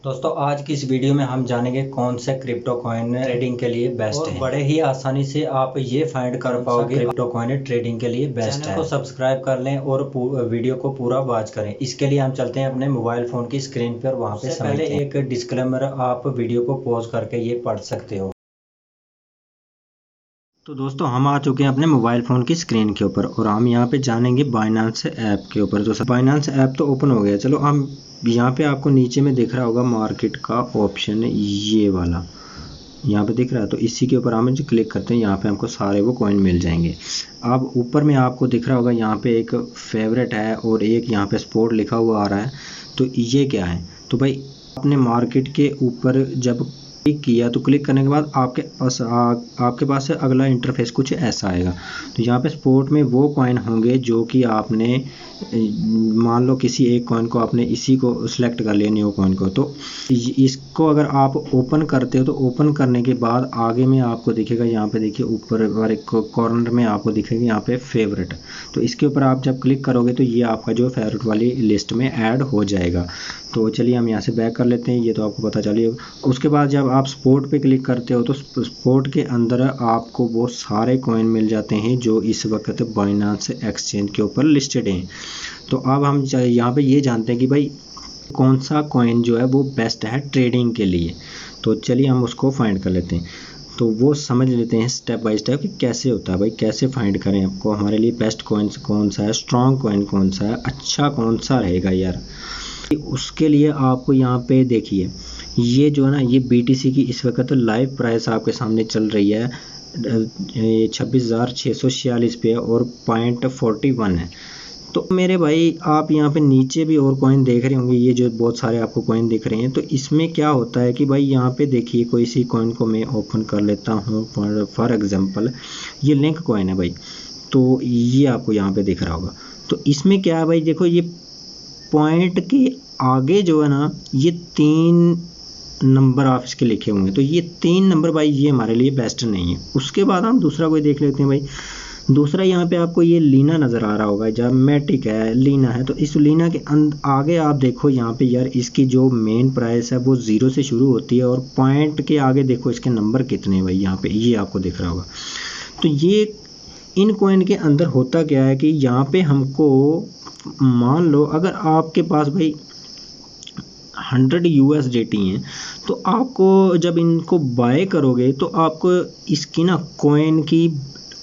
दोस्तों आज की इस वीडियो में हम जानेंगे कौन से क्रिप्टो कॉइन ट्रेडिंग के लिए बेस्ट है। बड़े ही आसानी से आप ये फाइंड कर पाओगे क्रिप्टो कॉइन ट्रेडिंग के लिए बेस्ट है। चैनल को सब्सक्राइब कर लें और वीडियो को पूरा वॉच करें। इसके लिए हम चलते हैं अपने मोबाइल फ़ोन की स्क्रीन पर, वहाँ पे पहले एक डिस्क्लेमर आप वीडियो को पॉज करके ये पढ़ सकते हो। तो दोस्तों हम आ चुके हैं अपने मोबाइल फ़ोन की स्क्रीन के ऊपर और हम यहाँ पे जानेंगे बाइनेंस ऐप के ऊपर। तो बाइनेंस ऐप तो ओपन हो गया। चलो हम यहाँ पे आपको नीचे में दिख रहा होगा मार्केट का ऑप्शन, ये वाला यहाँ पे दिख रहा है। तो इसी के ऊपर हम जो क्लिक करते हैं यहाँ पे हमको सारे वो कॉइन मिल जाएंगे। अब ऊपर में आपको दिख रहा होगा यहाँ पे एक फेवरेट है और एक यहाँ पे स्पोर्ट लिखा हुआ आ रहा है। तो ये क्या है? तो भाई आपने मार्केट के ऊपर जब क्लिक किया तो क्लिक करने के बाद आपके पास से अगला इंटरफेस कुछ ऐसा आएगा। तो यहाँ पे स्पोर्ट में वो कॉइन होंगे जो कि आपने मान लो किसी एक कॉइन को आपने इसी को सिलेक्ट कर लिया, न्यू कॉइन को। तो इसको अगर आप ओपन करते हो तो ओपन करने के बाद आगे में आपको दिखेगा, यहाँ पे देखिए ऊपर वाले कॉर्नर में आपको दिखेगा यहाँ पे फेवरेट। तो इसके ऊपर आप जब क्लिक करोगे तो ये आपका जो फेवरेट वाली लिस्ट में ऐड हो जाएगा। तो चलिए हम यहाँ से बैक कर लेते हैं, ये तो आपको पता चलिए। उसके बाद जब आप स्पोर्ट पे क्लिक करते हो तो स्पोर्ट के अंदर आपको वो सारे कॉइन मिल जाते हैं जो इस वक्त बाइनेंस एक्सचेंज के ऊपर लिस्टेड हैं। तो अब हम यहाँ पे ये जानते हैं कि भाई कौन सा कॉइन जो है वो बेस्ट है ट्रेडिंग के लिए। तो चलिए हम उसको फाइंड कर लेते हैं। तो वो समझ लेते हैं स्टेप बाय स्टेप कि कैसे होता है भाई, कैसे फाइंड करें आपको हमारे लिए बेस्ट कॉइन कौन सा है, स्ट्रॉन्ग कॉइन कौन सा है, अच्छा कौन सा रहेगा यार। उसके लिए आपको यहाँ पे देखिए ये जो है ना, ये BTC की इस वक्त लाइव प्राइस आपके सामने चल रही है 26,646 पे और 0.41 है। तो मेरे भाई आप यहाँ पे नीचे भी और कॉइन देख रहे होंगे, ये जो बहुत सारे आपको कॉइन दिख रहे हैं। तो इसमें क्या होता है कि भाई यहाँ पे देखिए कोई सी कॉइन को मैं ओपन कर लेता हूँ। फॉर एग्जांपल ये लिंक कॉइन है भाई, तो ये आपको यहाँ पे दिख रहा होगा। तो इसमें क्या है भाई, देखो ये पॉइंट के आगे जो है ना ये 3 नंबर आप इसके लिखे हुए हैं। तो ये 3 नंबर भाई ये हमारे लिए बेस्ट नहीं है। उसके बाद हम दूसरा कोई देख लेते हैं भाई। दूसरा यहाँ पे आपको ये लीना नज़र आ रहा होगा, जब मैटिक है, लीना है। तो इस लीना के आगे आप देखो यहाँ पे यार इसकी जो मेन प्राइस है वो 0 से शुरू होती है और पॉइंट के आगे देखो इसके नंबर कितने हैं भाई, यहाँ पे ये आपको दिख रहा होगा। तो ये इन कॉइन के अंदर होता क्या है कि यहाँ पे हमको मान लो अगर आपके पास भाई 100 USDT हैं तो आपको जब इनको बाय करोगे तो आपको इसकी ना कॉइन की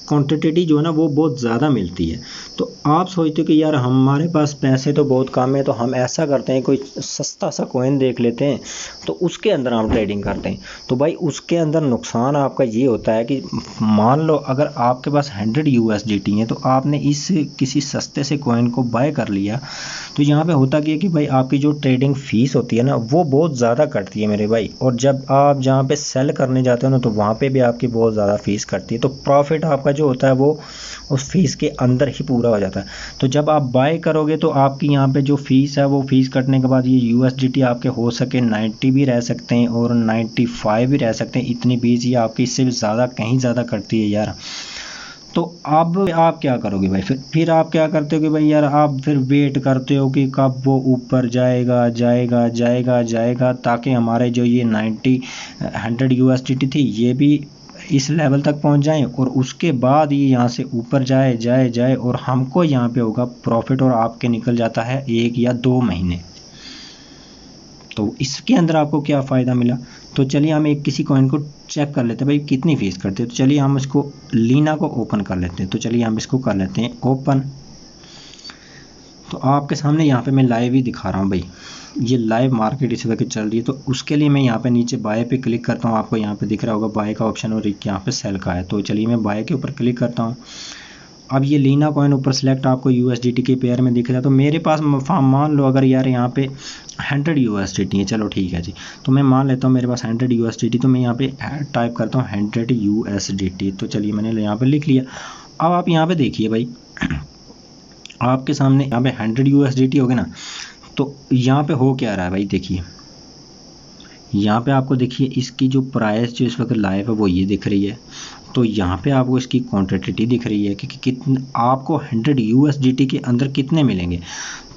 क्वांटिटी जो है ना वो बहुत ज़्यादा मिलती है। तो आप सोचते हो कि यार हमारे पास पैसे तो बहुत कम है, तो हम ऐसा करते हैं कोई सस्ता सा कॉइन देख लेते हैं तो उसके अंदर हम ट्रेडिंग करते हैं। तो भाई उसके अंदर नुकसान आपका ये होता है कि मान लो अगर आपके पास 100 USDT हैं तो आपने इस किसी सस्ते से कॉइन को बाय कर लिया, तो यहाँ पे होता क्या है कि भाई आपकी जो ट्रेडिंग फ़ीस होती है ना वो बहुत ज़्यादा कटती है मेरे भाई। और जब आप जहाँ पे सेल करने जाते हो ना तो वहाँ पे भी आपकी बहुत ज़्यादा फ़ीस कटती है। तो प्रॉफिट आपका जो होता है वो उस फीस के अंदर ही पूरा हो जाता है। तो जब आप बाय करोगे तो आपकी यहाँ पे जो फ़ीस है वो फ़ीस कटने के बाद ये USDT आपके हो सके 90 भी रह सकते हैं और 95 भी रह सकते हैं। इतनी बीज ये आपकी इससे भी ज़्यादा कहीं ज़्यादा कटती है यार। तो अब आप क्या करोगे भाई, फिर आप क्या करते हो कि भाई यार आप फिर वेट करते हो कि कब वो ऊपर जाएगा जाएगा जाएगा जाएगा, ताकि हमारे जो ये 100 USDT थी ये भी इस लेवल तक पहुंच जाएं और उसके बाद ये यहाँ से ऊपर जाए जाए जाए और हमको यहाँ पे होगा प्रॉफिट और आपके निकल जाता है 1 या 2 महीने। तो इसके अंदर आपको क्या फ़ायदा मिला? तो चलिए हम एक किसी कॉइन को चेक कर लेते हैं भाई कितनी फ़ीस करते हैं। तो चलिए हम इसको लीना को ओपन कर लेते हैं। तो चलिए हम इसको कर लेते हैं ओपन। तो आपके सामने यहाँ पे मैं लाइव ही दिखा रहा हूँ भाई, ये लाइव मार्केट इस वक्त चल रही है। तो उसके लिए मैं यहाँ पे नीचे बाय पे क्लिक करता हूँ, आपको यहाँ पे दिख रहा होगा बाय का ऑप्शन और यहाँ पे सेल का है। तो चलिए मैं बाय के ऊपर क्लिक करता हूँ। अब ये लीना कॉइन ऊपर सेलेक्ट आपको USDT के पेयर में दिख रहा है। तो मेरे पास मान लो अगर यार यहाँ पे 100 USDT है, चलो ठीक है जी। तो मैं मान लेता हूँ मेरे पास 100 USDT, तो मैं यहाँ पे टाइप करता हूँ 100 USDT। तो चलिए मैंने यहाँ पे लिख लिया। अब आप यहाँ पे देखिए भाई आपके सामने यहाँ पे 100 USDT हो गए ना। तो यहाँ पे हो क्या रहा है भाई, देखिए यहाँ पे आपको देखिए इसकी जो प्राइस जो इस वक्त लाइव है वो ये दिख रही है। तो यहाँ पे आपको इसकी क्वांटिटी दिख रही है कि कितने आपको 100 USDT के अंदर कितने मिलेंगे।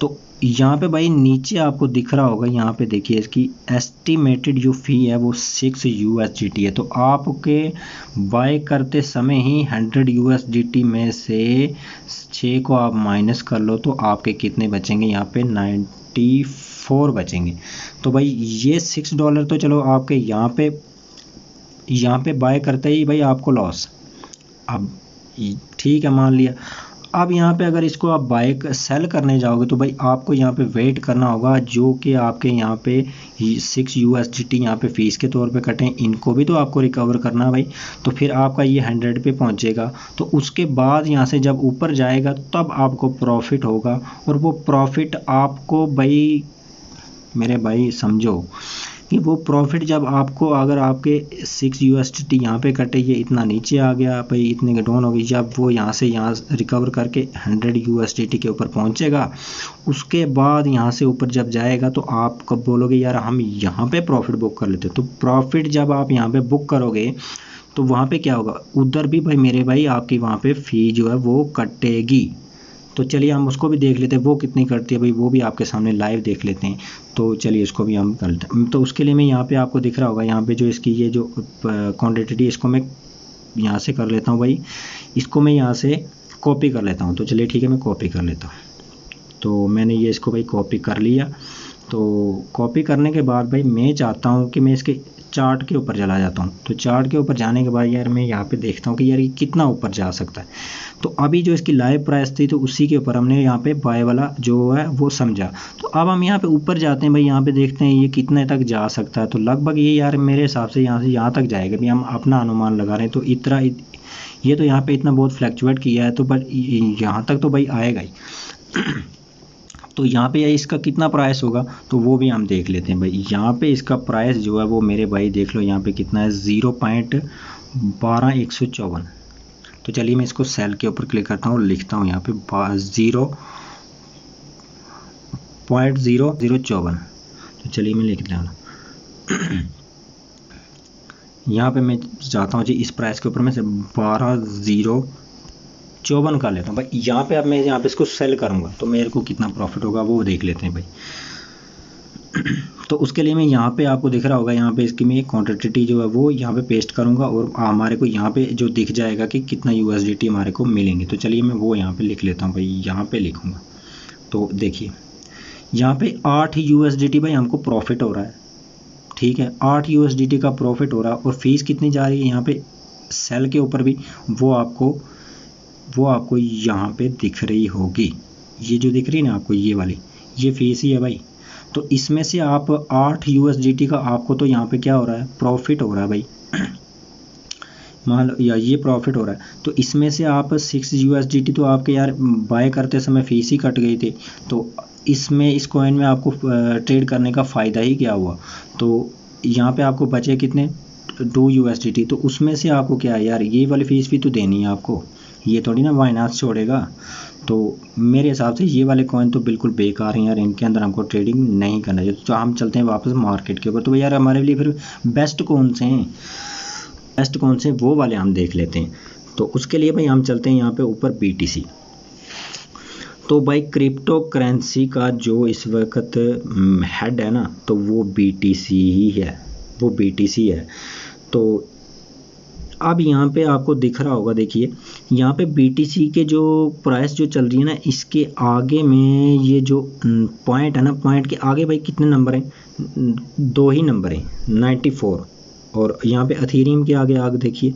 तो यहाँ पे भाई नीचे आपको दिख रहा होगा, यहाँ पे देखिए इसकी एस्टिमेटेड जो फ़ी है वो 6 USDT है। तो आपके बाय करते समय ही 100 USDT में से 6 को आप माइनस कर लो तो आपके कितने बचेंगे, यहाँ पे 94 बचेंगे। तो भाई ये $6 तो चलो आपके यहाँ पे बाय करते ही भाई आपको लॉस। अब ठीक है, मान लिया। अब यहाँ पे अगर इसको आप सेल करने जाओगे तो भाई आपको यहाँ पे वेट करना होगा, जो कि आपके यहाँ पे 6 USDT यहाँ पे फीस के तौर पे कटें, इनको भी तो आपको रिकवर करना है भाई। तो फिर आपका ये 100 पे पहुँचेगा। तो उसके बाद यहाँ से जब ऊपर जाएगा तब आपको प्रॉफिट होगा, और वो प्रॉफिट आपको भाई मेरे भाई समझो कि वो प्रॉफिट जब आपको, अगर आपके 6 USDT यहाँ पे कटे, ये इतना नीचे आ गया भाई, इतने के डाउन हो गई, जब वो यहाँ से यहाँ रिकवर करके 100 USDT के ऊपर पहुँचेगा, उसके बाद यहाँ से ऊपर जब जाएगा तो आप कब बोलोगे यार हम यहाँ पे प्रॉफिट बुक कर लेते। तो प्रॉफिट जब आप यहाँ पे बुक करोगे तो वहाँ पे क्या होगा, उधर भी भाई मेरे भाई आपकी वहाँ पे फ़ी जो है वो कटेगी। तो चलिए हम उसको भी देख लेते हैं, वो कितनी कटती है भाई, वो भी आपके सामने लाइव देख लेते हैं। तो चलिए इसको भी हम कर लेते हैं। तो उसके लिए मैं यहाँ पे आपको दिख रहा होगा, यहाँ पे जो इसकी ये जो क्वांटिटी, इसको मैं यहाँ से कर लेता हूँ भाई, इसको मैं यहाँ से कॉपी कर लेता हूँ। तो चलिए ठीक है, मैं कॉपी कर लेता हूँ। तो मैंने ये इसको भाई कॉपी कर लिया। तो कॉपी करने के बाद भाई मैं चाहता हूँ कि मैं इसके चार्ट के ऊपर चला जाता हूँ। तो चार्ट के ऊपर जाने के बाद यार मैं यहाँ पे देखता हूँ कि यार ये कितना ऊपर जा सकता है। तो अभी जो इसकी लाइव प्राइस थी तो उसी के ऊपर हमने यहाँ पे बाय वाला जो है वो समझा। तो अब हम यहाँ पे ऊपर जाते हैं भाई, यहाँ पे देखते हैं ये कितने तक जा सकता है। तो लगभग ये यार मेरे हिसाब से यहाँ से यहाँ तक जाएगा भी, हम अपना अनुमान लगा रहे हैं। तो इतना ये तो यहाँ पे इतना बहुत फ्लैक्चुएट किया है, तो बट यहाँ तक तो भाई आएगा ही। तो यहाँ पे इसका कितना प्राइस होगा तो वो भी हम देख लेते हैं भाई। यहाँ पे इसका प्राइस जो है वो मेरे भाई देख लो यहाँ पे कितना है, 0.12154। तो चलिए मैं इसको सेल के ऊपर क्लिक करता हूँ और लिखता हूँ यहाँ पे 0.0054। तो चलिए मैं लिख देता हूँ यहाँ पे मैं चाहता हूँ जी इस प्राइस के ऊपर मैं से 12,054 कर लेता हूँ भाई। यहाँ पे अब मैं यहाँ पे इसको सेल करूँगा तो मेरे को कितना प्रॉफिट होगा वो देख लेते हैं भाई। तो उसके लिए मैं यहाँ पे आपको दिख रहा होगा, यहाँ पे इसकी मैं क्वांटिटी जो है वो यहाँ पे पेस्ट करूँगा और हमारे को यहाँ पे जो दिख जाएगा कि कितना USDT हमारे को मिलेंगे। तो चलिए मैं वो यहाँ पे लिख लेता हूँ भाई, यहाँ पे लिखूँगा। तो देखिए यहाँ पे 8 USDT भाई हमको प्रॉफिट हो रहा है, ठीक है, 8 USDT का प्रॉफिट हो रहा है। और फीस कितनी जा रही है यहाँ पे सेल के ऊपर भी, वो आपको यहाँ पे दिख रही होगी, ये जो दिख रही है ना आपको, ये वाली ये फीस ही है भाई। तो इसमें से आप 8 USDT का आपको तो यहाँ पे क्या हो रहा है, प्रॉफिट हो रहा है भाई, मान लो या ये प्रॉफिट हो रहा है। तो इसमें से आप 6 USDT तो आपके यार बाय करते समय फीस ही कट गई थी। तो इसमें इस कॉइन में आपको ट्रेड करने का फ़ायदा ही क्या हुआ। तो यहाँ पे आपको बचे कितने, 2 USDT। तो उसमें से आपको क्या है यार, ये वाली फ़ीस भी तो देनी है आपको, ये थोड़ी ना बाइनेंस छोड़ेगा। तो मेरे हिसाब से ये वाले कॉइन तो बिल्कुल बेकार हैं यार, इनके अंदर हमको ट्रेडिंग नहीं करना चाहिए। तो हम चलते हैं वापस मार्केट के ऊपर। तो यार हमारे लिए फिर बेस्ट कौन से हैं, वो वाले हम देख लेते हैं। तो उसके लिए भाई हम चलते हैं यहाँ पे ऊपर BTC। तो भाई क्रिप्टो करेंसी का जो इस वक्त हेड है ना, तो वो BTC ही है, वो BTC है। तो अब यहाँ पे आपको दिख रहा होगा, देखिए यहाँ पे BTC के जो प्राइस जो चल रही है ना, इसके आगे में ये जो पॉइंट है ना, पॉइंट के आगे भाई कितने नंबर हैं, 2 ही नंबर हैं, 94। और यहाँ पे अथीरियम के आगे देखिए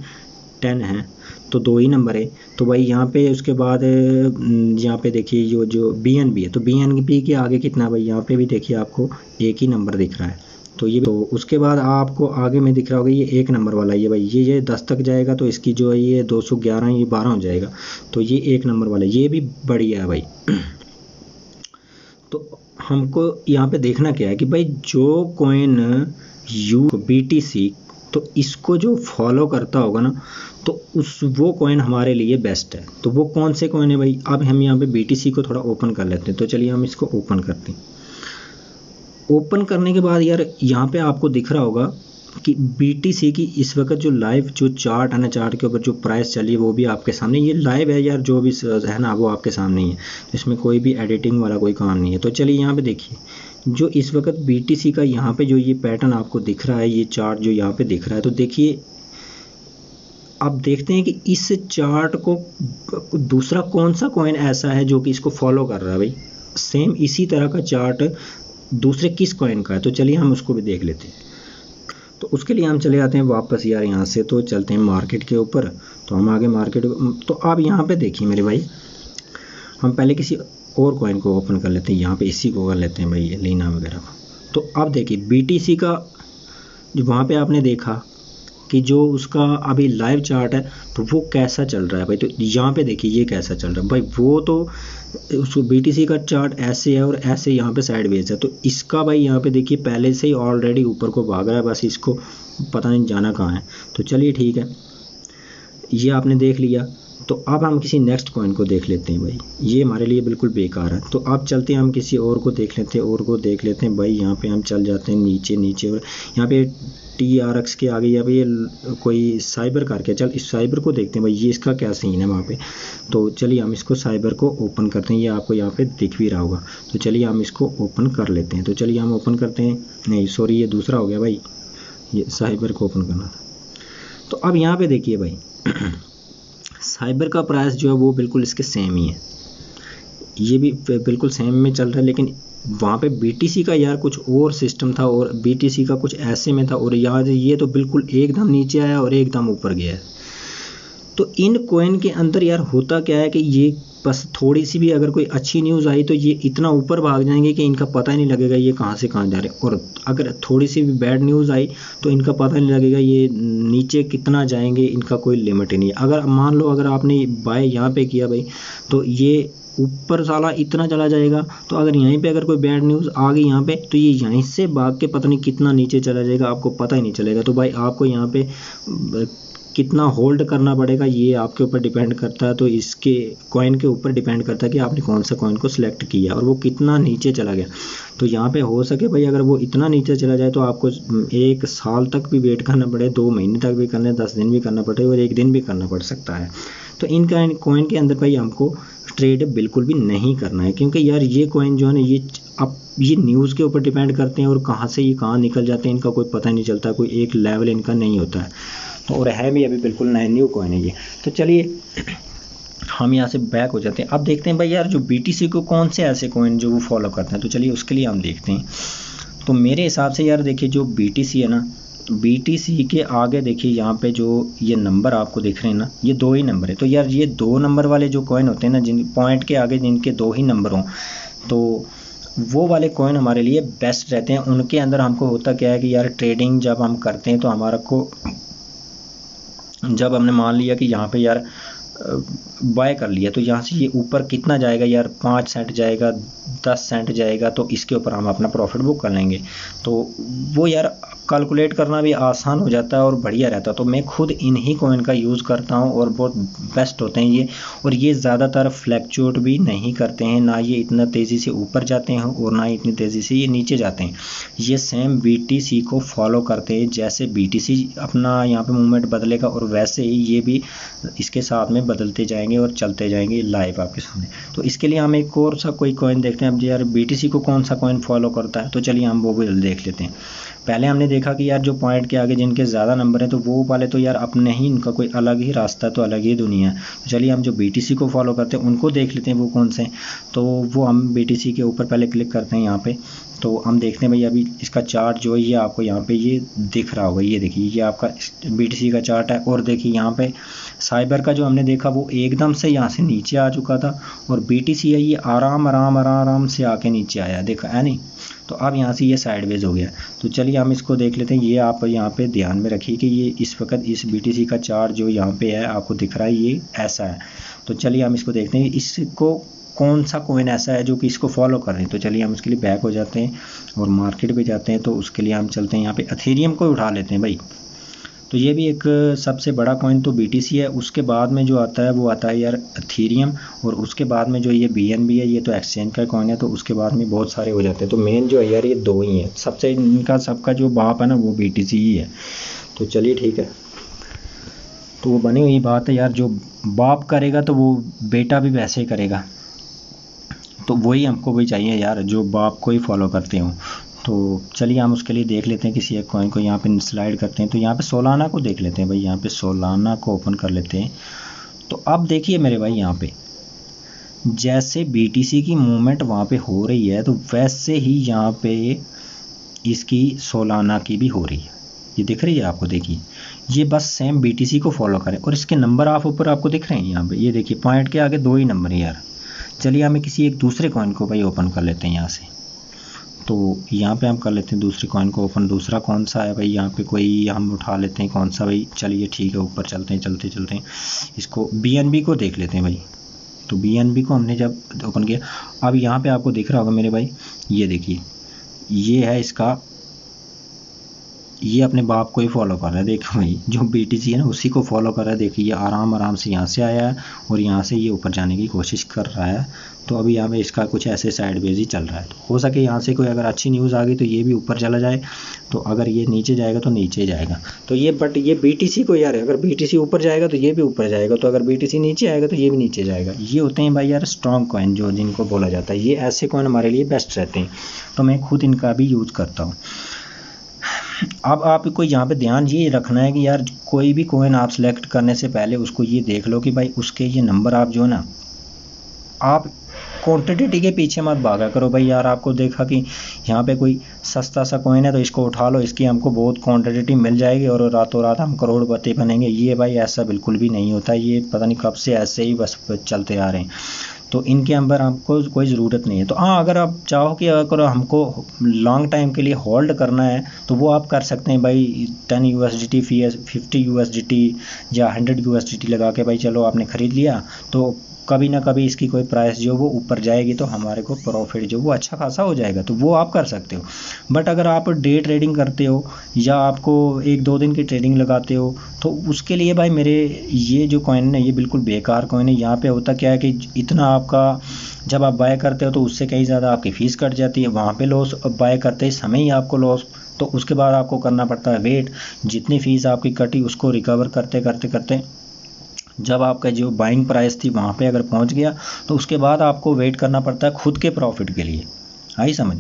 10 है, तो 2 ही नंबर है। तो भाई यहाँ पे उसके बाद यहाँ पे देखिए जो BNB है, तो BNB के आगे कितना भाई, यहाँ पे भी देखिए आपको 1 ही नंबर दिख रहा है। तो ये, तो उसके बाद आपको आगे में दिख रहा होगा ये 1 नंबर वाला, ये भाई ये 10 तक जाएगा तो इसकी जो है ये 211, ये 12 हो जाएगा। तो ये 1 नंबर वाला ये भी बढ़िया है भाई। तो हमको यहाँ पे देखना क्या है कि भाई जो कॉइन BTC, तो इसको जो फॉलो करता होगा ना, तो वो कॉइन हमारे लिए बेस्ट है। तो वो कौन से कॉइन है भाई, अब हम यहाँ पे BTC को थोड़ा ओपन कर लेते हैं। तो चलिए हम इसको ओपन करते हैं। ओपन करने के बाद यार यहाँ पे आपको दिख रहा होगा कि BTC की इस वक्त जो लाइव जो चार्ट है ना, चार्ट के ऊपर जो प्राइस चली है वो भी आपके सामने, ये लाइव है यार, जो भी है ना वो आपके सामने ही है, इसमें कोई भी एडिटिंग वाला कोई काम नहीं है। तो चलिए यहाँ पे देखिए जो इस वक्त BTC का यहाँ पे जो ये पैटर्न आपको दिख रहा है, ये चार्ट जो यहाँ पे दिख रहा है, तो देखिए आप देखते हैं कि इस चार्ट को दूसरा कौन सा कॉइन ऐसा है जो कि इसको फॉलो कर रहा है भाई, सेम इसी तरह का चार्ट दूसरे किस कॉइन का है। तो चलिए हम उसको भी देख लेते हैं। तो उसके लिए हम चले जाते हैं वापस यार यहाँ से, तो चलते हैं मार्केट के ऊपर। तो हम आगे मार्केट, तो आप यहाँ पे देखिए मेरे भाई, हम पहले किसी और कॉइन को ओपन कर लेते हैं, यहाँ पे इसी को कर लेते हैं भाई, ये लीना वगैरह को। तो अब देखिए BTC का जो वहाँ पे आपने देखा कि जो उसका अभी लाइव चार्ट है तो वो कैसा चल रहा है भाई, तो यहाँ पे देखिए ये कैसा चल रहा है भाई, वो तो उसको BTC का चार्ट ऐसे है और ऐसे यहाँ पे साइडवेज है। तो इसका भाई यहाँ पे देखिए पहले से ही ऑलरेडी ऊपर को भाग रहा है, बस इसको पता नहीं जाना कहाँ है। तो चलिए ठीक है, ये आपने देख लिया। तो अब हम किसी नेक्स्ट कॉइन को देख लेते हैं भाई, ये हमारे लिए बिल्कुल बेकार है। तो अब चलते हैं हम किसी और को देख लेते हैं, और को देख लेते हैं भाई। यहाँ पे हम चल जाते हैं नीचे नीचे, और यहाँ पे TRX के आगे यहाँ पे ये कोई साइबर करके, चल इस साइबर को देखते हैं भाई, ये इसका क्या सीन है वहाँ पे। तो चलिए हम इसको साइबर को ओपन करते हैं, ये आपको यहाँ पे दिख भी रहा होगा। तो चलिए हम इसको ओपन कर लेते हैं। तो चलिए हम ओपन करते हैं, नहीं सॉरी ये दूसरा हो गया भाई, ये साइबर को ओपन करना था। तो अब यहाँ पे देखिए भाई साइबर का प्राइस जो है वो बिल्कुल इसके सेम ही है, ये भी बिल्कुल सेम में चल रहा है, लेकिन वहाँ पे BTC का यार कुछ और सिस्टम था और BTC का कुछ ऐसे में था, और यार ये तो बिल्कुल एकदम नीचे आया और एकदम ऊपर गया है। तो इन कॉइन के अंदर यार होता क्या है कि ये बस थोड़ी सी भी अगर कोई अच्छी न्यूज़ आई तो ये इतना ऊपर भाग जाएंगे कि इनका पता ही नहीं लगेगा ये कहाँ से कहाँ जा रहे हैं, और अगर थोड़ी सी भी बैड न्यूज़ आई तो इनका पता नहीं लगेगा ये नीचे कितना जाएंगे, इनका कोई लिमिट ही नहीं है। अगर मान लो अगर आपने बाय यहाँ पे किया भाई तो ये ऊपर साला इतना चला जाएगा, तो अगर यहीं पे अगर कोई बैड न्यूज़ आ गई यहाँ पे तो ये यहीं से भाग के पता नहीं कितना नीचे चला जाएगा, आपको पता ही नहीं चलेगा। तो भाई आपको यहाँ पे कितना होल्ड करना पड़ेगा ये आपके ऊपर डिपेंड करता है। तो इसके कॉइन के ऊपर डिपेंड करता है कि आपने कौन सा कॉइन को सिलेक्ट किया और वो कितना नीचे चला गया। तो यहाँ पे हो सके भाई अगर वो इतना नीचे चला जाए तो आपको 1 साल तक भी वेट करना पड़े, 2 महीने तक भी करना, 10 दिन भी करना पड़े और 1 दिन भी करना पड़ सकता है। तो इनका कॉइन के अंदर भाई हमको ट्रेड बिल्कुल भी नहीं करना है, क्योंकि यार ये कॉइन जो है ना ये न्यूज़ के ऊपर डिपेंड करते हैं और कहाँ से ये कहाँ निकल जाते हैं इनका कोई पता नहीं चलता, कोई एक लेवल इनका नहीं होता है। और है भी अभी बिल्कुल नया न्यू कॉइन है ये। तो चलिए हम यहाँ से बैक हो जाते हैं। अब देखते हैं भाई यार जो BTC को कौन से ऐसे कॉइन जो वो फॉलो करते हैं, तो चलिए उसके लिए हम देखते हैं। तो मेरे हिसाब से यार देखिए जो BTC है ना, BTC के आगे देखिए यहाँ पे जो ये नंबर आपको दिख रहे हैं ना, ये 2 ही नंबर है। तो यार ये 2 नंबर वाले जो कॉइन होते हैं ना, जिन पॉइंट के आगे जिनके 2 ही नंबर हों, तो वो वाले कॉइन हमारे लिए बेस्ट रहते हैं। उनके अंदर हमको होता क्या है कि यार ट्रेडिंग जब हम करते हैं तो हमारा को जब हमने मान लिया कि यहाँ पे यार बाय कर लिया, तो यहाँ से ये ऊपर कितना जाएगा यार, 5 सेंट जाएगा, 10 सेंट जाएगा, तो इसके ऊपर हम अपना प्रॉफिट बुक कर लेंगे। तो वो यार कैलकुलेट करना भी आसान हो जाता है और बढ़िया रहता है। तो मैं खुद इन्हीं कॉइन का यूज़ करता हूँ और बहुत बेस्ट होते हैं ये, और ये ज़्यादातर फ्लैक्चुएट भी नहीं करते हैं, ना ये इतना तेज़ी से ऊपर जाते हैं और ना इतनी तेज़ी से ये नीचे जाते हैं। ये सेम BTC को फॉलो करते हैं, जैसे BTC अपना यहाँ पे मूवमेंट बदलेगा और वैसे ही ये भी इसके साथ में बदलते जाएंगे और चलते जाएंगे लाइव आपके सामने। तो इसके लिए हम एक और सा कोई कॉइन देखते हैं। अब यार BTC को कौन सा कॉइन फॉलो करता है, तो चलिए हम वो भी देख लेते हैं। पहले हमने देखा कि यार जो पॉइंट के आगे जिनके ज़्यादा नंबर हैं तो वो वाले तो यार अपने ही, इनका कोई अलग ही रास्ता, तो अलग ही दुनिया है। तो चलिए हम जो BTC को फॉलो करते हैं उनको देख लेते हैं वो कौन से हैं। तो वो हम BTC के ऊपर पहले क्लिक करते हैं यहाँ पे, तो हम देखते हैं भाई अभी इसका चार्ट जो है ये आपको यहाँ पे ये दिख रहा होगा, ये देखिए ये आपका BTC का चार्ट है। और देखिए यहाँ पे साइबर का जो हमने देखा वो एकदम से यहाँ से नीचे आ चुका था, और BTC है ये आराम से आके नीचे आया, देखा है नहीं। तो अब यहाँ से ये साइडवेज हो गया। तो चलिए हम इसको देख लेते हैं। ये आप यहाँ पे ध्यान में रखिए कि ये इस वक्त इस BTC का चार्ट जो यहाँ पे है आपको दिख रहा है ये ऐसा है। तो चलिए हम इसको देखते हैं इसको कौन सा कॉइन ऐसा है जो कि इसको फॉलो कर रहे हैं। तो चलिए हम उसके लिए बैक हो जाते हैं और मार्केट पे जाते हैं। तो उसके लिए हम चलते हैं यहाँ पे एथेरियम को उठा लेते हैं भाई। तो ये भी एक सबसे बड़ा कॉइन तो BTC है। उसके बाद में जो आता है वो आता है यार एथेरियम, और उसके बाद में जो ये BNB है, ये तो एक्सचेंज का कॉइन है, तो उसके बाद में बहुत सारे हो जाते हैं। तो मेन जो है यार ये दो ही है, सबसे इनका सबका जो बाप है ना वो BTC ही है। तो चलिए ठीक है, तो वो बनी हुई बात है यार, जो बाप करेगा तो वो बेटा भी वैसे ही करेगा। तो वही हमको भी चाहिए यार, जो बाप को ही फॉलो करते हो। तो चलिए हम उसके लिए देख लेते हैं किसी एक कॉइन को, यहाँ पे स्लाइड करते हैं। तो यहाँ पे सोलाना को देख लेते हैं भाई, यहाँ पे सोलाना को ओपन कर लेते हैं। तो अब देखिए मेरे भाई, यहाँ पे जैसे BTC की मूवमेंट वहाँ पे हो रही है, तो वैसे ही यहाँ पे इसकी सोलाना की भी हो रही है। ये दिख रही है आपको, देखिए ये बस सेम BTC को फॉलो करें। और इसके नंबर आप ऊपर आपको दिख रहे हैं यहाँ पे, ये देखिए पॉइंट के आगे 2 ही नंबर है यार। चलिए हमें किसी एक दूसरे कॉइन को भाई ओपन कर लेते हैं यहाँ से। तो यहाँ पे हम कर लेते हैं दूसरे कॉइन को ओपन। दूसरा कौन सा है भाई, यहाँ पे कोई हम उठा लेते हैं, कौन सा भाई, चलिए ठीक है ऊपर चलते हैं, चलते इसको BNB को देख लेते हैं भाई। तो BNB को हमने जब ओपन किया, अब यहाँ पे आपको दिख रहा होगा मेरे भाई, ये देखिए ये है इसका, ये अपने बाप को ही फॉलो कर रहा है। देखो भाई जो BTC है ना उसी को फॉलो कर रहा है। देखिए ये आराम से यहाँ से आया है और यहाँ से ये ऊपर जाने की कोशिश कर रहा है। तो अभी यहाँ पे इसका कुछ ऐसे साइडवेज ही चल रहा है। तो हो सके यहाँ से कोई अगर अच्छी न्यूज़ आ गई तो ये भी ऊपर चला जाए, तो अगर ये नीचे जाएगा तो नीचे जाएगा। तो ये बट ये BTC को यार, अगर BTC ऊपर जाएगा तो ये भी ऊपर जाएगा, तो अगर BTC नीचे आएगा तो ये भी नीचे जाएगा। ये होते हैं भाई यार स्ट्रॉन्ग कॉइन, जो जिनको बोला जाता है। ये ऐसे कॉइन हमारे लिए बेस्ट रहते हैं, तो मैं खुद इनका भी यूज़ करता हूँ। अब आपको यहाँ पे ध्यान ये रखना है कि यार कोई भी कॉइन आप सेलेक्ट करने से पहले उसको ये देख लो कि भाई उसके ये नंबर आप जो है ना, आप क्वांटिटी के पीछे मत भागा करो भाई। यार आपको देखा कि यहाँ पे कोई सस्ता सा कॉइन है तो इसको उठा लो, इसकी हमको बहुत क्वांटिटी मिल जाएगी और रातों रात हम करोड़पति बनेंगे। ये भाई ऐसा बिल्कुल भी नहीं होता। ये पता नहीं कब से ऐसे ही बस चलते आ रहे हैं। तो इनके अंदर आपको कोई ज़रूरत नहीं है। तो हाँ, अगर आप चाहो कि अगर हमको लॉन्ग टाइम के लिए होल्ड करना है तो वो आप कर सकते हैं भाई। 10 USDT 50 USDT या 100 USDT लगा के भाई चलो आपने ख़रीद लिया, तो कभी ना कभी इसकी कोई प्राइस जो वो ऊपर जाएगी तो हमारे को प्रॉफिट जो वो अच्छा खासा हो जाएगा, तो वो आप कर सकते हो। बट अगर आप डे ट्रेडिंग करते हो या आपको 1-2 दिन की ट्रेडिंग लगाते हो, तो उसके लिए भाई मेरे ये जो कॉइन है ये बिल्कुल बेकार कॉइन है। यहाँ पे होता क्या है कि इतना आपका जब आप बाय करते हो तो उससे कहीं ज़्यादा आपकी फ़ीस कट जाती है, वहाँ पे लॉस, बाय करते समय ही आपको लॉस, तो उसके बाद आपको करना पड़ता है वेट। जितनी फ़ीस आपकी कटी उसको रिकवर करते करते जब आपका जो बाइंग प्राइस थी वहाँ पे अगर पहुँच गया तो उसके बाद आपको वेट करना पड़ता है खुद के प्रॉफिट के लिए। आई समझ?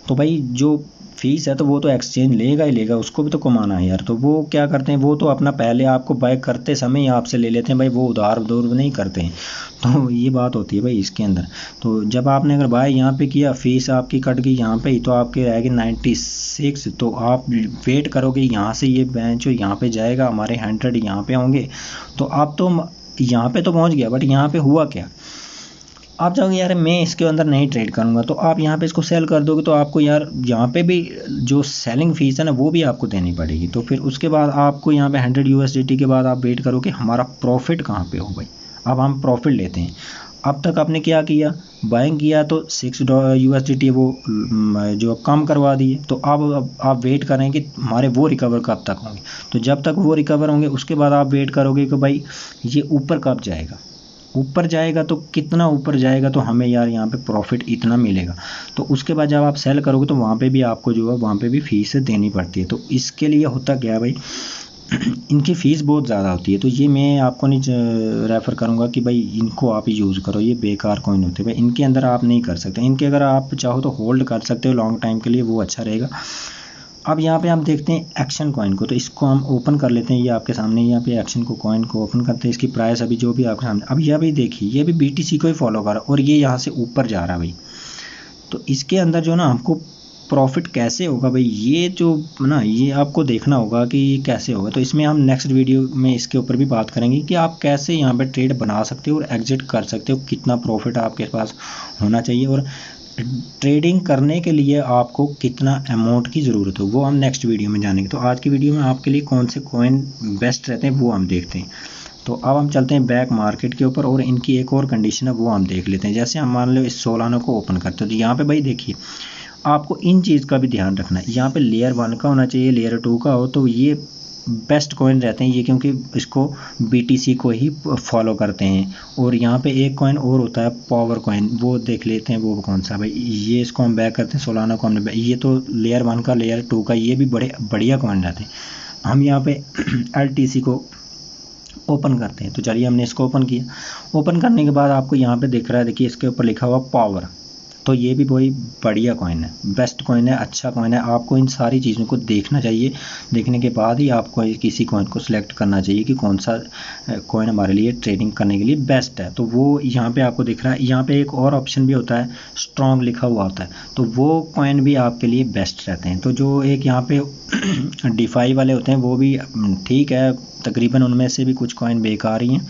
तो भाई जो फीस है तो वो तो एक्सचेंज लेगा ही लेगा, उसको भी तो कमाना है यार। तो वो क्या करते हैं, वो तो अपना पहले आपको बाय करते समय ही आपसे ले लेते हैं भाई, वो उधार नहीं करते हैं। तो ये बात होती है भाई इसके अंदर। तो जब आपने अगर बाय यहाँ पे किया, फीस आपकी कट गई यहाँ पे ही, तो आपके रहेगी 96, तो आप वेट करोगे यहाँ से ये बेंच यहाँ पे जाएगा, हमारे 100 यहाँ पे होंगे। तो आप तो यहाँ पे तो पहुँच गया, बट यहाँ पे हुआ क्या, आप जाओगे यार मैं इसके अंदर नहीं ट्रेड करूँगा, तो आप यहाँ पे इसको सेल कर दोगे तो आपको यार यहाँ पे भी जो सेलिंग फीस है ना वो भी आपको देनी पड़ेगी। तो फिर उसके बाद आपको यहाँ पे 100 USDT के बाद आप वेट करोगे हमारा प्रॉफिट कहाँ पे हो भाई। अब हम प्रॉफिट लेते हैं। अब तक आपने क्या किया, बाइंग किया तो 6 USDT वो जो कम करवा दिए। तो अब आप वेट करें कि हमारे वो रिकवर कब तक होंगे। तो जब तक वो रिकवर होंगे उसके बाद आप वेट करोगे कि भाई ये ऊपर कब जाएगा। ऊपर जाएगा तो कितना ऊपर जाएगा तो हमें यार यहाँ पे प्रॉफिट इतना मिलेगा। तो उसके बाद जब आप सेल करोगे तो वहाँ पे भी आपको जो है वहाँ पे भी फ़ीस देनी पड़ती है। तो इसके लिए होता क्या है भाई, इनकी फ़ीस बहुत ज़्यादा होती है। तो ये मैं आपको नहीं रेफ़र करूँगा कि भाई इनको आप यूज़ करो, ये बेकार कॉइन होते हैं भाई, इनके अंदर आप नहीं कर सकते। इनके अगर आप चाहो तो होल्ड कर सकते हो लॉन्ग टाइम के लिए, वो अच्छा रहेगा। अब यहाँ पे हम देखते हैं एक्शन कॉइन को, तो इसको हम ओपन कर लेते हैं। ये आपके सामने यहाँ पे एक्शन को कॉइन को ओपन करते हैं। इसकी प्राइस अभी जो भी आपके सामने, अब यह भी देखिए ये भी BTC को ही फॉलो कर रहा है और ये यहाँ से ऊपर जा रहा है भाई। तो इसके अंदर जो ना हमको प्रॉफिट कैसे होगा भाई, ये जो ना ये आपको देखना होगा कि ये कैसे होगा। तो इसमें हम नेक्स्ट वीडियो में इसके ऊपर भी बात करेंगे कि आप कैसे यहाँ पे ट्रेड बना सकते हो और एग्जिट कर सकते हो, कितना प्रॉफिट आपके पास होना चाहिए और ट्रेडिंग करने के लिए आपको कितना अमाउंट की ज़रूरत हो, वो हम नेक्स्ट वीडियो में जानेंगे। तो आज की वीडियो में आपके लिए कौन से कॉइन बेस्ट रहते हैं वो हम देखते हैं। तो अब हम चलते हैं बैक मार्केट के ऊपर और इनकी एक और कंडीशन है वो हम देख लेते हैं। जैसे हम मान लो इस सोलाना को ओपन करते हैं तो यहाँ पे भाई देखिए आपको इन चीज़ का भी ध्यान रखना है। यहाँ पे लेयर 1 का होना चाहिए, लेयर 2 का हो, तो ये बेस्ट कॉइन रहते हैं ये, क्योंकि इसको BTC को ही फॉलो करते हैं। और यहाँ पे एक कॉइन और होता है पावर कॉइन, वो देख लेते हैं वो कौन सा भाई। ये इसको हम बैक करते हैं, सोलाना को हमने ये तो लेयर 1 का, लेयर 2 का, ये भी बड़े बढ़िया कॉइन रहते हैं। हम यहाँ पे LTC को ओपन करते हैं। तो चलिए हमने इसको ओपन किया। ओपन करने के बाद आपको यहाँ पे दिख रहा है, देखिए इसके ऊपर लिखा हुआ पावर, तो ये भी वही बढ़िया कॉइन है, बेस्ट कॉइन है, अच्छा कॉइन है। आपको इन सारी चीज़ों को देखना चाहिए, देखने के बाद ही आपको किसी कॉइन को सिलेक्ट करना चाहिए कि कौन सा कॉइन हमारे लिए ट्रेडिंग करने के लिए बेस्ट है। तो वो यहाँ पे आपको दिख रहा है। यहाँ पे एक और ऑप्शन भी होता है, स्ट्रॉन्ग लिखा हुआ होता है, तो वो कॉइन भी आपके लिए बेस्ट रहते हैं। तो जो एक यहाँ पे DeFi वाले होते हैं वो भी ठीक है, तकरीबन उनमें से भी कुछ कॉइन बेकार ही हैं।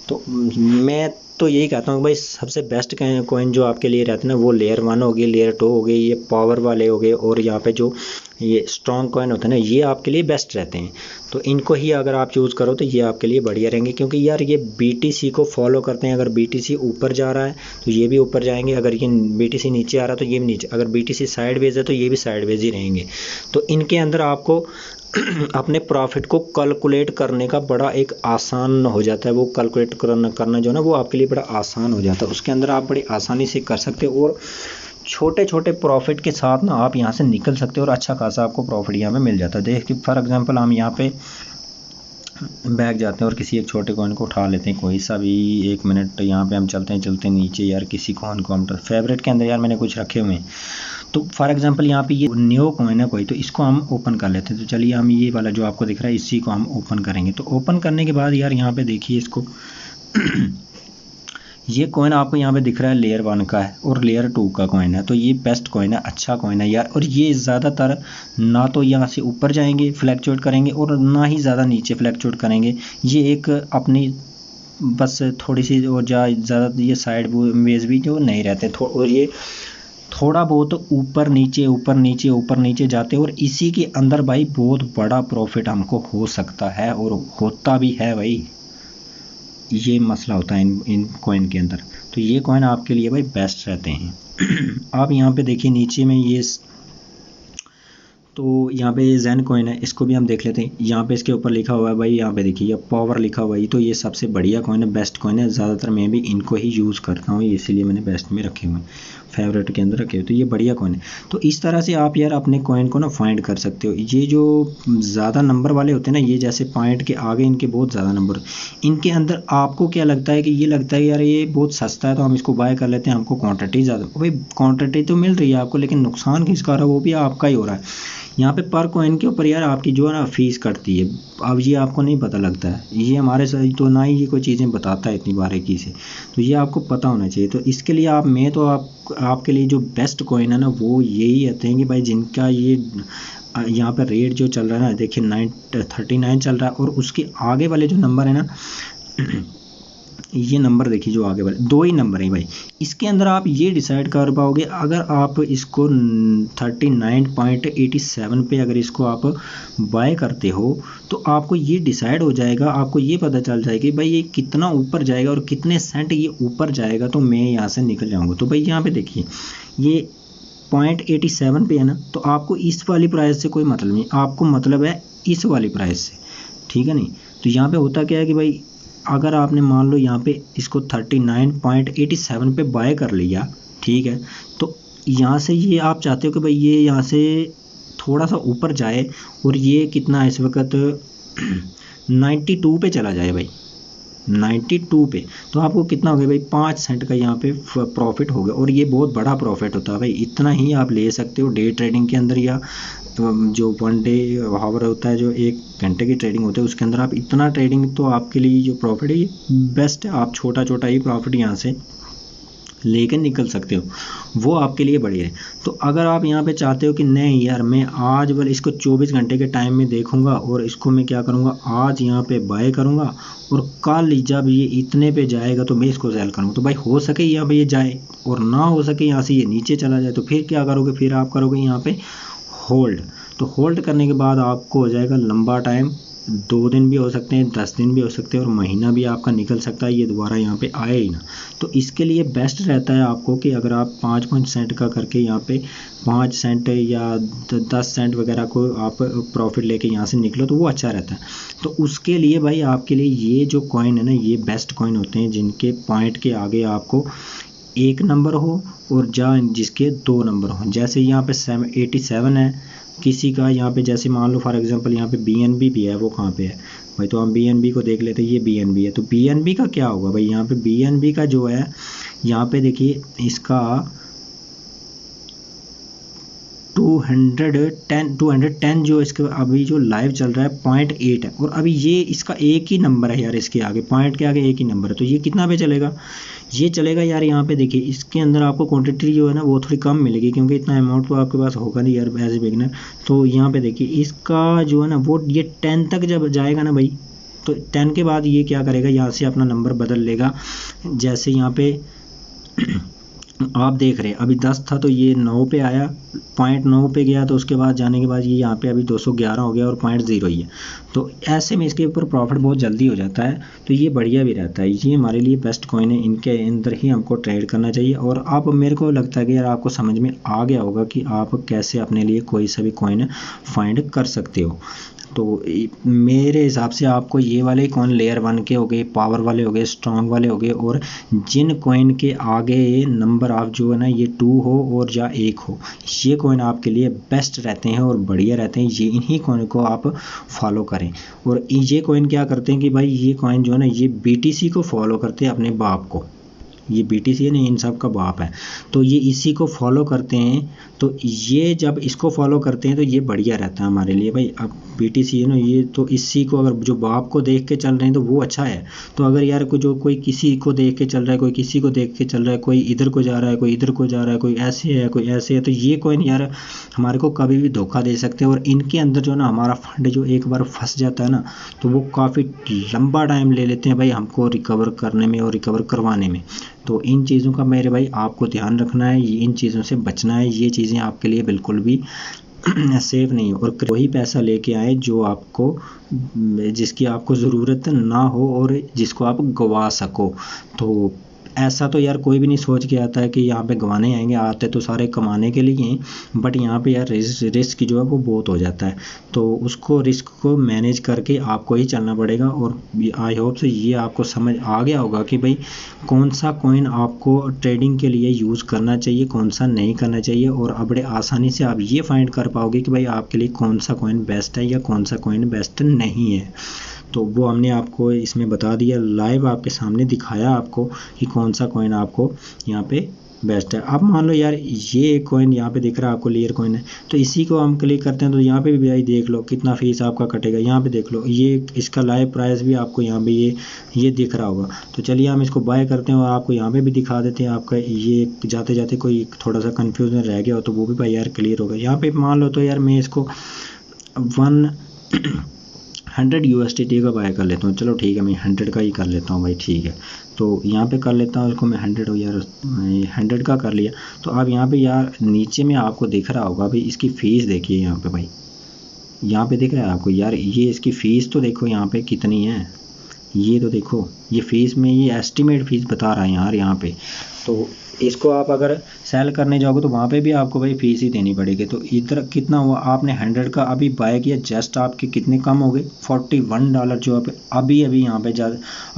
तो मैं तो यही कहता हूँ भाई, सबसे बेस्ट कॉइन जो आपके लिए रहते हैं ना, वो लेयर 1 हो गई, लेयर 2 हो गई, ये पावर वाले हो गए, और यहाँ पे जो ये स्ट्रॉन्ग कॉइन होते हैं ना, ये आपके लिए बेस्ट रहते हैं। तो इनको ही अगर आप चूज़ करो तो ये आपके लिए बढ़िया रहेंगे, क्योंकि यार ये BTC को फॉलो करते हैं। अगर BTC ऊपर जा रहा है तो ये भी ऊपर जाएंगे, अगर ये BTC नीचे आ रहा है तो ये भी नीचे, अगर BTC साइडवेज है तो ये भी साइडवेज ही रहेंगे। तो इनके अंदर आपको अपने प्रॉफिट को कैलकुलेट करने का बड़ा एक आसान हो जाता है। वो कैलकुलेट करना जो है ना, वो आपके लिए बड़ा आसान हो जाता है। उसके अंदर आप बड़ी आसानी से कर सकते हो, और छोटे छोटे प्रॉफिट के साथ ना आप यहाँ से निकल सकते हो, और अच्छा खासा आपको प्रॉफिट यहाँ पे मिल जाता है। देखिए फॉर एग्जांपल हम यहाँ पे बैक जाते हैं और किसी एक छोटे कॉइन को उठा लेते हैं, कोई सा भी। 1 मिनट यहाँ पे हम चलते नीचे यार, किसी कॉइन को हम फेवरेट के अंदर यार मैंने कुछ रखे हुए हैं। तो फॉर एग्जांपल यहाँ पे ये न्यू कॉइन है कोई, तो इसको हम ओपन कर लेते हैं। तो चलिए हम ये वाला जो आपको दिख रहा है इसी को हम ओपन करेंगे। तो ओपन करने के बाद यार यहाँ पे देखिए इसको ये कॉइन आपको यहाँ पे दिख रहा है लेयर 1 का है और लेयर 2 का कॉइन है। तो ये बेस्ट कॉइन है, अच्छा कॉइन है यार। और ये ज़्यादातर ना तो यहाँ से ऊपर जाएंगे फ्लैक्चुएट करेंगे, और ना ही ज़्यादा नीचे फ्लैक्चुएट करेंगे। ये एक अपनी बस थोड़ी सी, और ज़्यादा ये साइड वेज भी जो नहीं रहते, और ये थोड़ा बहुत ऊपर नीचे जाते हैं, और इसी के अंदर भाई बहुत बड़ा प्रॉफिट हमको हो सकता है, और होता भी है भाई। ये मसला होता है इन कॉइन के अंदर। तो ये कॉइन आपके लिए भाई बेस्ट रहते हैं। आप यहाँ पे देखिए नीचे में ये, तो यहाँ पे जैन कॉइन है, इसको भी हम देख लेते हैं। यहाँ पे इसके ऊपर लिखा हुआ है भाई, यहाँ पे देखिए ये पावर लिखा हुआ है। तो ये सबसे बढ़िया कॉइन है, बेस्ट कॉइन है। ज़्यादातर मैं भी इनको ही यूज़ करता हूँ, इसीलिए मैंने बेस्ट में रखे हुए हैं, फेवरेट के अंदर रखे हुए। तो ये बढ़िया कॉइन है। तो इस तरह से आप यार अपने कॉइन को ना फाइंड कर सकते हो। ये जो ज़्यादा नंबर वाले होते हैं ना, ये जैसे पॉइंट के आगे इनके बहुत ज़्यादा नंबर, इनके अंदर आपको क्या लगता है कि ये लगता है यार ये बहुत सस्ता है तो हम इसको बाय कर लेते हैं, हमको क्वांटिटी ज़्यादा। भाई क्वांटिटी तो मिल रही है आपको, लेकिन नुकसान किसका हो रहा है, वो भी आपका ही हो रहा है। यहाँ पे पर कॉइन के ऊपर यार आपकी जो है ना फीस कटती है। अब ये आपको नहीं पता लगता है, ये हमारे साथ तो ना ही ये कोई चीज़ें बताता है इतनी बारीकी से, तो ये आपको पता होना चाहिए। तो इसके लिए आपके लिए जो बेस्ट कॉइन है ना, वो यही रहते हैं कि भाई जिनका ये यहाँ पर रेट जो चल रहा है ना, देखिए 939 चल रहा है, और उसके आगे वाले जो नंबर है ना ये नंबर देखिए, जो आगे वाले 2 ही नंबर हैं भाई। इसके अंदर आप ये डिसाइड कर पाओगे, अगर आप इसको 39.87 पे अगर इसको आप बाय करते हो, तो आपको ये डिसाइड हो जाएगा, आपको ये पता चल जाएगा कि भाई ये कितना ऊपर जाएगा और कितने सेंट ये ऊपर जाएगा, तो मैं यहाँ से निकल जाऊँगा। तो भाई यहाँ पे देखिए ये 0.87 पे है ना, तो आपको इस वाली प्राइस से कोई मतलब नहीं, आपको मतलब है इस वाली प्राइस से, ठीक है नहीं। तो यहाँ पे होता क्या है कि भाई अगर आपने मान लो यहाँ पे इसको 39.87 पे बाय कर लिया, ठीक है, तो यहाँ से ये आप चाहते हो कि भाई ये यहाँ से थोड़ा सा ऊपर जाए, और ये कितना इस वक्त 92 पे चला जाए भाई, 92 पे, तो आपको कितना हो गया भाई 5 सेंट का यहाँ पे प्रॉफिट हो गया। और ये बहुत बड़ा प्रॉफिट होता है भाई, इतना ही आप ले सकते हो डे ट्रेडिंग के अंदर, या जो 1 डे हावर होता है, जो 1 घंटे की ट्रेडिंग होती है, उसके अंदर आप इतना ट्रेडिंग, तो आपके लिए जो प्रॉफिट है ये बेस्ट है। आप छोटा छोटा ही प्रॉफिट यहाँ से लेके निकल सकते हो, वो आपके लिए बढ़िया है। तो अगर आप यहाँ पे चाहते हो कि नहीं यार मैं आज वाले इसको 24 घंटे के टाइम में देखूंगा, और इसको मैं क्या करूँगा, आज यहाँ पे बाय करूँगा, और कल जब ये इतने पे जाएगा तो मैं इसको सेल करूँगा। तो भाई हो सके यहाँ पे ये जाए, और ना हो सके यहाँ से ये नीचे चला जाए, तो फिर क्या करोगे, फिर आप करोगे यहाँ पे होल्ड। तो होल्ड करने के बाद आपको हो जाएगा लंबा टाइम 2 दिन भी हो सकते हैं, 10 दिन भी हो सकते हैं और महीना भी आपका निकल सकता है, ये दोबारा यहाँ पे आए ही ना। तो इसके लिए बेस्ट रहता है आपको कि अगर आप 5 सेंट का करके यहाँ पे 5 सेंट या 10 सेंट वगैरह को आप प्रॉफिट लेके यहाँ से निकलो तो वो अच्छा रहता है। तो उसके लिए भाई आपके लिए ये जो कॉइन है ना, ये बेस्ट कॉइन होते हैं जिनके पॉइंट के आगे आपको 1 नंबर हो और जिसके 2 नंबर हो। जैसे यहाँ पे 87 है किसी का, यहाँ पे जैसे मान लो फॉर एग्जांपल यहाँ पे BNB भी है, वो कहाँ पे है भाई, तो हम BNB को देख लेते हैं, ये BNB है। तो BNB का क्या होगा भाई, यहाँ पे BNB का जो है यहाँ पे देखिए इसका 210 जो इसका अभी जो लाइव चल रहा है 0.8 है, और अभी ये इसका एक ही नंबर है यार, इसके आगे पॉइंट के आगे एक ही नंबर है। तो ये कितना पे चलेगा, ये चलेगा यार यहाँ पे देखिए इसके अंदर आपको क्वांटिटी जो है ना वो थोड़ी कम मिलेगी, क्योंकि इतना अमाउंट तो आपके पास होगा नहीं यार एज ए बिगिनर। तो यहाँ पे देखिए इसका जो है ना वो ये 10 तक जब जाएगा ना भाई, तो 10 के बाद ये क्या करेगा, यहाँ से अपना नंबर बदल लेगा। जैसे यहाँ पे आप देख रहे हैं अभी 10 था तो ये 9 पे आया, 0.9 पे गया, तो उसके बाद जाने के बाद ये यहाँ पे अभी 211 हो गया और 0.0 ही है। तो ऐसे में इसके ऊपर प्रॉफिट बहुत जल्दी हो जाता है, तो ये बढ़िया भी रहता है। ये हमारे लिए बेस्ट कॉइन है, इनके अंदर ही हमको ट्रेड करना चाहिए। और आप मेरे को लगता है कि यार आपको समझ में आ गया होगा कि आप कैसे अपने लिए कोई सा भी कॉइन फाइंड कर सकते हो। तो मेरे हिसाब से आपको ये वाले कॉइन लेयर 1 के हो गए, पावर वाले हो गए, स्ट्रॉन्ग वाले हो गए, और जिन कॉइन के आगे नंबर ऑफ जो है ना ये 2 हो और या 1 हो, ये कॉइन आपके लिए बेस्ट रहते हैं और बढ़िया रहते हैं। ये इन्हीं कॉइन को आप फॉलो करें। और ये कॉइन क्या करते हैं कि भाई ये कॉइन जो है ना ये BTC को फॉलो करते हैं, अपने बाप को। ये BTC है ना, इन सब का बाप है, तो ये इसी को फॉलो करते हैं। तो ये जब इसको फॉलो करते हैं तो ये बढ़िया रहता है हमारे लिए भाई। अब BTC है ना ये, तो इसी को अगर जो बाप को देख के चल रहे हैं तो वो अच्छा है। तो अगर यार कोई किसी को देख के चल रहा है, कोई किसी को देख के चल रहा है, कोई इधर को जा रहा है, कोई इधर को जा रहा है, कोई ऐसे है, कोई ऐसे है, तो ये कॉइन यार हमारे को कभी भी धोखा दे सकते हैं। और इनके अंदर जो ना हमारा फंड जो एक बार फंस जाता है ना, तो वो काफ़ी लंबा टाइम ले लेते हैं भाई हमको रिकवर करने में और रिकवर करवाने में। तो इन चीज़ों का मेरे भाई आपको ध्यान रखना है, इन चीज़ों से बचना है। ये चीज़ें आपके लिए बिल्कुल भी सेफ नहीं है। और वही पैसा लेके आए जो आपको, जिसकी आपको ज़रूरत ना हो और जिसको आप गवा सको। तो ऐसा तो यार कोई भी नहीं सोच के आता है कि यहाँ पे गंवाने आएंगे, आते तो सारे कमाने के लिए हैं, बट यहाँ पे यार रिस्क जो है वो बहुत हो जाता है। तो उसको रिस्क को मैनेज करके आपको ही चलना पड़ेगा। और आई होप से ये आपको समझ आ गया होगा कि भाई कौन सा कॉइन आपको ट्रेडिंग के लिए यूज़ करना चाहिए, कौन सा नहीं करना चाहिए। और अब बड़े आसानी से आप ये फाइंड कर पाओगे कि भाई आपके लिए कौन सा कॉइन बेस्ट है या कौन सा कॉइन बेस्ट नहीं है। तो वो हमने आपको इसमें बता दिया, लाइव आपके सामने दिखाया आपको कि कौन सा कॉइन आपको यहाँ पे बेस्ट है। अब मान लो यार ये कॉइन यहाँ पे दिख रहा है आपको, लेयर कॉइन है, तो इसी को हम क्लिक करते हैं तो यहाँ पे भी भाई देख लो कितना फीस आपका कटेगा। यहाँ पे देख लो ये इसका लाइव प्राइस भी आपको यहाँ पे ये दिख रहा होगा। तो चलिए हम इसको बाय करते हैं और आपको यहाँ पे भी दिखा देते हैं। आपका ये जाते जाते कोई थोड़ा सा कन्फ्यूजन रह गया हो तो वो भी भाई यार क्लियर होगा। यहाँ पे मान लो तो यार मैं इसको 100 USDT का बाय कर लेता हूँ। चलो ठीक है, मैं 100 का ही कर लेता हूँ भाई, ठीक है। तो यहाँ पे कर लेता हूँ इसको मैं 100 हो यार, 100 का कर लिया। तो अब यहाँ पे यार नीचे में आपको दिख रहा होगा भाई, इसकी फ़ीस देखिए यहाँ पे भाई, यहाँ पे दिख रहा है आपको यार, ये इसकी फ़ीस तो देखो यहाँ पे कितनी है, ये तो देखो ये फ़ीस में ये एस्टिमेट फ़ीस बता रहा है यार यहाँ पे। तो इसको आप अगर सेल करने जाओगे तो वहाँ पे भी आपको भाई फ़ीस ही देनी पड़ेगी। तो इधर कितना हुआ, आपने 100 का अभी बाय किया, जस्ट आपके कितने कम हो गए, $41 जो आप अभी यहाँ पे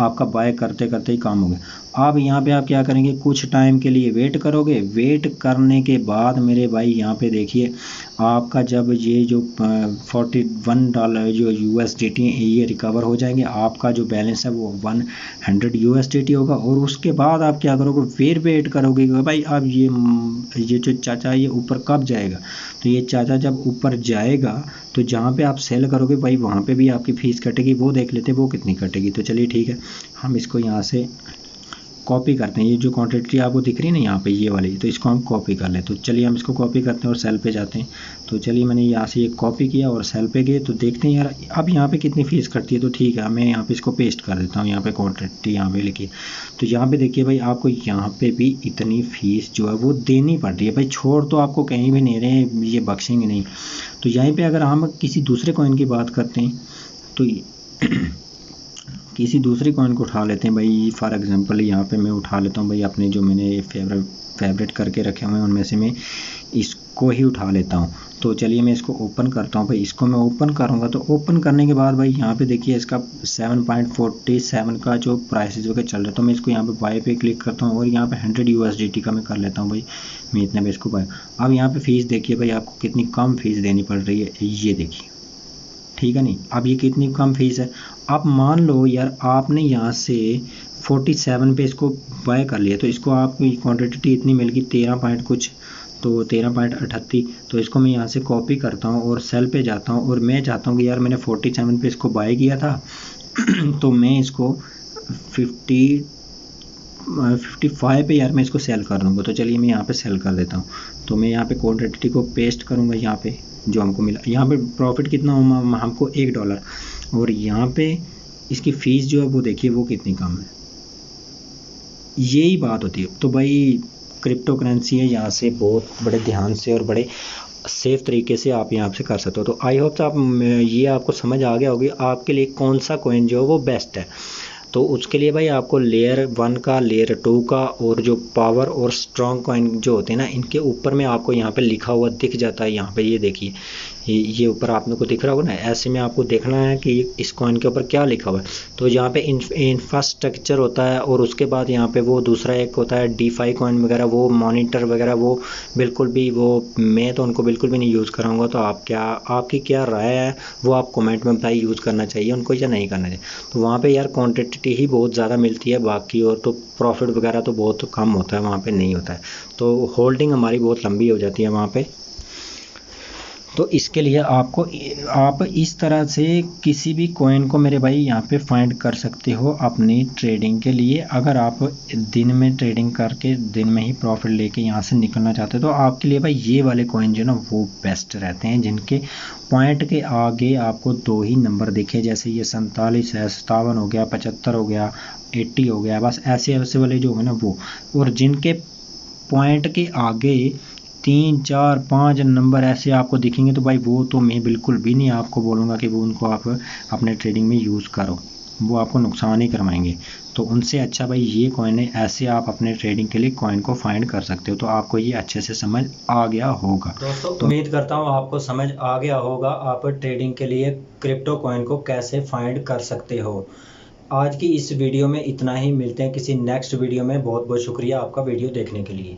आपका बाय करते करते ही कम हो गया। अब यहाँ पे आप क्या करेंगे, कुछ टाइम के लिए वेट करोगे। वेट करने के बाद मेरे भाई यहाँ पे देखिए आपका जब ये जो $41 जो USDT ये रिकवर हो जाएंगे, आपका जो बैलेंस है वो 100 USDT होगा। और उसके बाद आप क्या करोगे, फिर वेट करोगे कि भाई अब ये जो चाचा ये ऊपर कब जाएगा। तो ये चाचा जब ऊपर जाएगा तो जहाँ पे आप सेल करोगे भाई वहाँ पे भी आपकी फ़ीस कटेगी। वो देख लेते हैं वो कितनी कटेगी। तो चलिए ठीक है, हम इसको यहाँ से कॉपी करते हैं। ये जो क्वांटिटी आपको दिख रही है ना यहाँ पे ये वाली, तो इसको हम कॉपी कर लें। तो चलिए हम इसको कॉपी करते हैं और सेल पे जाते हैं। तो चलिए मैंने यहाँ से ये कॉपी किया और सेल पे गए तो देखते हैं यार अब यहाँ पे कितनी फ़ीस कटती है। तो ठीक है, मैं यहाँ पे इसको पेस्ट कर देता हूँ, यहाँ पे क्वांटिटी यहाँ पे लिखी। तो यहाँ पे देखिए भाई आपको यहाँ पे भी इतनी फ़ीस जो है वो देनी पड़ रही है भाई, छोड़ तो आपको कहीं भी नहीं रहे, ये बख्शेंगे नहीं। तो यहीं पर अगर हम किसी दूसरे कॉइन की बात करते हैं तो किसी दूसरी कॉइन को उठा लेते हैं भाई। फॉर एग्जांपल यहाँ पे मैं उठा लेता हूँ भाई अपने जो मैंने फेवरेट करके रखे हुए हैं उनमें से मैं इसको ही उठा लेता हूँ। तो चलिए मैं इसको ओपन करता हूँ भाई। इसको मैं ओपन करूँगा तो ओपन करने के बाद भाई यहाँ पे देखिए इसका 7.47 का जो प्राइसेज वगैरह चल रहा है। तो मैं इसको यहाँ पे बाय पे क्लिक करता हूँ और यहाँ पे 100 USDT का मैं कर लेता हूँ भाई। मैं इतने में इसको बाय। अब यहाँ पे फीस देखिए भाई आपको कितनी कम फीस देनी पड़ रही है, ये देखिए, ठीक है नहीं। अब ये कितनी कम फीस है। अब मान लो यार आपने यहाँ से 47 पे इसको बाय कर लिया, तो इसको आपकी क्वांटिटी इतनी मिल गई 13 पॉइंट कुछ, तो 13.38। तो इसको मैं यहाँ से कॉपी करता हूँ और सेल पे जाता हूँ और मैं चाहता हूँ कि यार मैंने 47 पे इसको बाय किया था तो मैं इसको 55 पे यार मैं इसको सेल कर दूँगा। तो चलिए मैं यहाँ पे सेल कर देता हूँ। तो मैं यहाँ पे क्वांटिटी को पेस्ट करूँगा यहाँ पे जो हमको मिला। यहाँ पे प्रॉफिट कितना हुआ हमको $1, और यहाँ पे इसकी फ़ीस जो है वो देखिए वो कितनी कम है। यही बात होती है। तो भाई क्रिप्टो करेंसी है, यहाँ से बहुत बड़े ध्यान से और बड़े सेफ़ तरीके से आप यहाँ से कर सकते हो। तो आई होप आप ये आपको समझ आ गया होगी आपके लिए कौन सा कॉइन जो है वो बेस्ट है। तो उसके लिए भाई आपको लेयर 1 का, लेयर 2 का और जो पावर और स्ट्रॉन्ग कॉइन जो होते हैं ना, इनके ऊपर में आपको यहाँ पे लिखा हुआ दिख जाता है। यहाँ पे ये देखिए, ये ऊपर आप लोग को दिख रहा होगा ना, ऐसे में आपको देखना है कि इस कॉइन के ऊपर क्या लिखा हुआ है। तो यहाँ पे इंफ्रास्ट्रक्चर होता है और उसके बाद यहाँ पे वो दूसरा एक होता है DeFi कॉइन वगैरह, वो मॉनिटर वगैरह, वो बिल्कुल भी वो मैं तो उनको बिल्कुल भी नहीं यूज़ कराऊंगा। तो आपकी क्या राय है वो आप कमेंट में बताइए, यूज़ करना चाहिए उनको या नहीं करना चाहिए। तो वहाँ पे यार क्वांटिटी ही बहुत ज़्यादा मिलती है, बाकी और तो प्रॉफिट वगैरह तो बहुत कम होता है, वहाँ पे नहीं होता है। तो होल्डिंग हमारी बहुत लंबी हो जाती है वहाँ पे। तो इसके लिए आप इस तरह से किसी भी कॉइन को मेरे भाई यहाँ पे फाइंड कर सकते हो अपनी ट्रेडिंग के लिए। अगर आप दिन में ट्रेडिंग करके दिन में ही प्रॉफिट लेके यहाँ से निकलना चाहते हो तो आपके लिए भाई ये वाले कॉइन जो ना वो बेस्ट रहते हैं, जिनके पॉइंट के आगे आपको 2 ही नंबर दिखे। जैसे ये 47 है, 57 हो गया, 75 हो गया, 80 हो गया, बस ऐसे वाले जो है ना वो। और जिनके पॉइंट के आगे 3, 4, 5 नंबर ऐसे आपको दिखेंगे तो भाई वो तो मैं बिल्कुल भी नहीं आपको बोलूँगा कि वो उनको आप अपने ट्रेडिंग में यूज़ करो, वो आपको नुकसान ही करवाएंगे। तो उनसे अच्छा भाई ये कॉइन है, ऐसे आप अपने ट्रेडिंग के लिए कॉइन को फाइंड कर सकते हो। तो आपको ये अच्छे से समझ आ गया होगा दोस्तों। तो उम्मीद करता हूँ आपको समझ आ गया होगा आप ट्रेडिंग के लिए क्रिप्टो कॉइन को कैसे फाइंड कर सकते हो। आज की इस वीडियो में इतना ही, मिलते हैं किसी नेक्स्ट वीडियो में। बहुत बहुत शुक्रिया आपका वीडियो देखने के लिए।